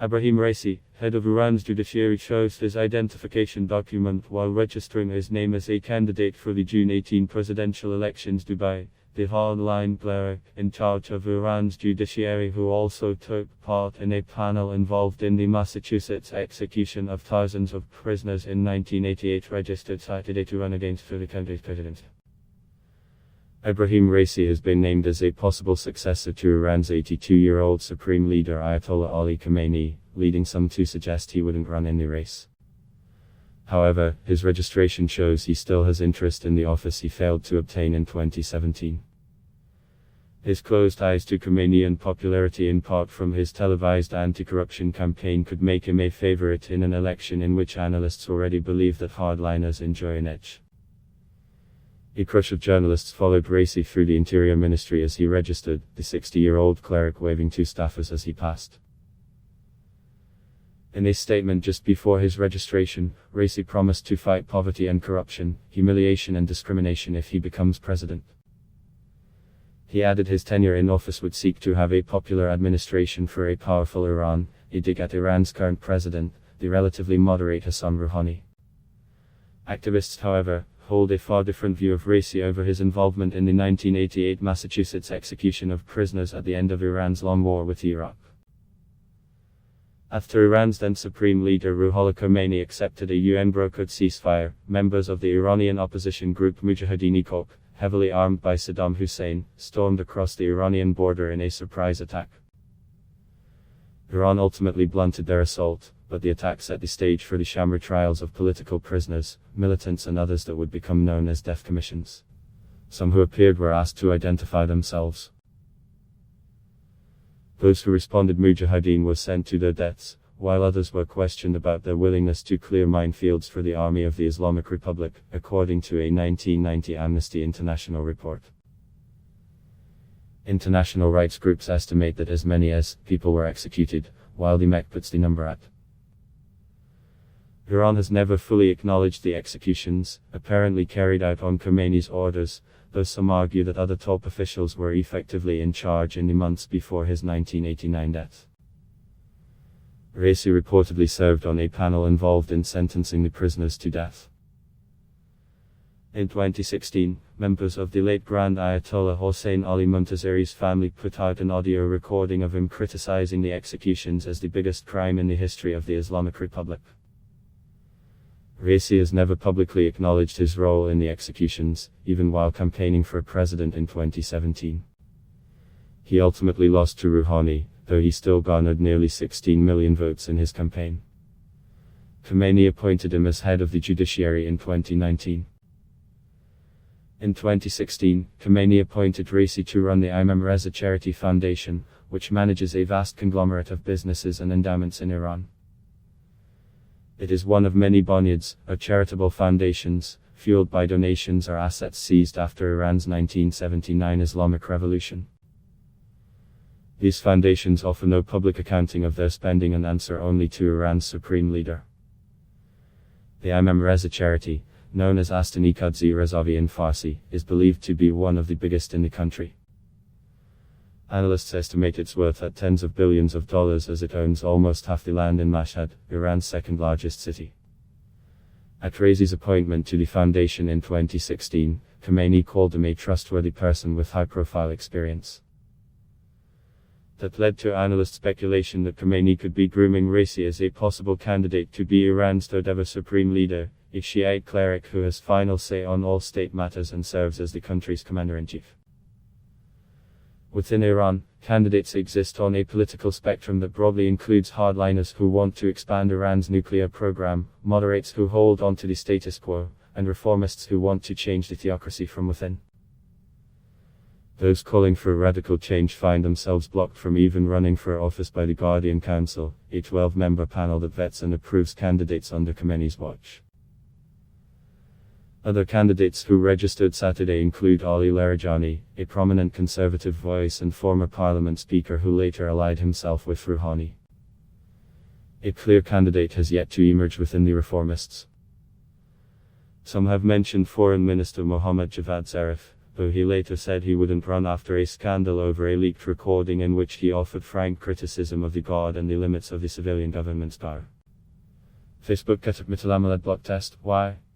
Ebrahim Raisi, head of Iran's judiciary, shows his identification document while registering his name as a candidate for the June 18 presidential elections. Dubai, the hardline cleric in charge of Iran's judiciary, who also took part in a panel involved in the Massachusetts execution of thousands of prisoners in 1988, registered Saturday to run against the country's president. Ebrahim Raisi has been named as a possible successor to Iran's 82-year-old supreme leader Ayatollah Ali Khamenei, leading some to suggest he wouldn't run in the race. However, his registration shows he still has interest in the office he failed to obtain in 2017. His close ties to Khamenei and popularity in part from his televised anti-corruption campaign could make him a favorite in an election in which analysts already believe that hardliners enjoy an edge. A crush of journalists followed Raisi through the Interior Ministry as he registered, the 60-year-old cleric waving to staffers as he passed. In a statement just before his registration, Raisi promised to fight poverty and corruption, humiliation and discrimination if he becomes president. He added his tenure in office would seek to have a popular administration for a powerful Iran, a dig at Iran's current president, the relatively moderate Hassan Rouhani. Activists, however, hold a far different view of Raisi over his involvement in the 1988 Massachusetts execution of prisoners at the end of Iran's long war with Iraq. After Iran's then supreme leader Ruhollah Khomeini accepted a UN-brokered ceasefire, members of the Iranian opposition group Mujahideen-e-Khalq, heavily armed by Saddam Hussein, stormed across the Iranian border in a surprise attack. Iran ultimately blunted their assault, but the attack set the stage for the sham retrials of political prisoners, militants and others that would become known as death commissions. Some who appeared were asked to identify themselves. Those who responded Mujahideen were sent to their deaths, while others were questioned about their willingness to clear minefields for the Army of the Islamic Republic, according to a 1990 Amnesty International report. International rights groups estimate that as many as people were executed, while the MEC puts the number at. Iran has never fully acknowledged the executions, apparently carried out on Khomeini's orders, though some argue that other top officials were effectively in charge in the months before his 1989 death. Raisi reportedly served on a panel involved in sentencing the prisoners to death. In 2016, members of the late Grand Ayatollah Hossein Ali Muntaziri's family put out an audio recording of him criticizing the executions as the biggest crime in the history of the Islamic Republic. Raisi has never publicly acknowledged his role in the executions, even while campaigning for president in 2017. He ultimately lost to Rouhani, though he still garnered nearly 16 million votes in his campaign. Khomeini appointed him as head of the judiciary in 2019. In 2016, Khomeini appointed Raisi to run the Ebrahim Raisi Charity Foundation, which manages a vast conglomerate of businesses and endowments in Iran. It is one of many bunyads, or charitable foundations, fueled by donations or assets seized after Iran's 1979 Islamic Revolution. These foundations offer no public accounting of their spending and answer only to Iran's supreme leader. The Ebrahim Raisi Charity, known as Astan-e-Qadsi Rezavi in Farsi, is believed to be one of the biggest in the country. Analysts estimate its worth at tens of billions of dollars as it owns almost half the land in Mashhad, Iran's second largest city. At Raisi's appointment to the foundation in 2016, Khomeini called him a trustworthy person with high-profile experience. That led to analyst speculation that Khomeini could be grooming Raisi as a possible candidate to be Iran's third-ever supreme leader, a Shiite cleric who has final say on all state matters and serves as the country's commander-in-chief. Within Iran, candidates exist on a political spectrum that broadly includes hardliners who want to expand Iran's nuclear program, moderates who hold on to the status quo, and reformists who want to change the theocracy from within. Those calling for radical change find themselves blocked from even running for office by the Guardian Council, a 12-member panel that vets and approves candidates under Khomeini's watch. Other candidates who registered Saturday include Ali Larijani, a prominent conservative voice and former parliament speaker who later allied himself with Rouhani. A clear candidate has yet to emerge within the reformists. Some have mentioned Foreign Minister Mohammad Javad Zarif, though he later said he wouldn't run after a scandal over a leaked recording in which he offered frank criticism of the guard and the limits of the civilian government's power. Facebook كتب مثل عملت block test. Why?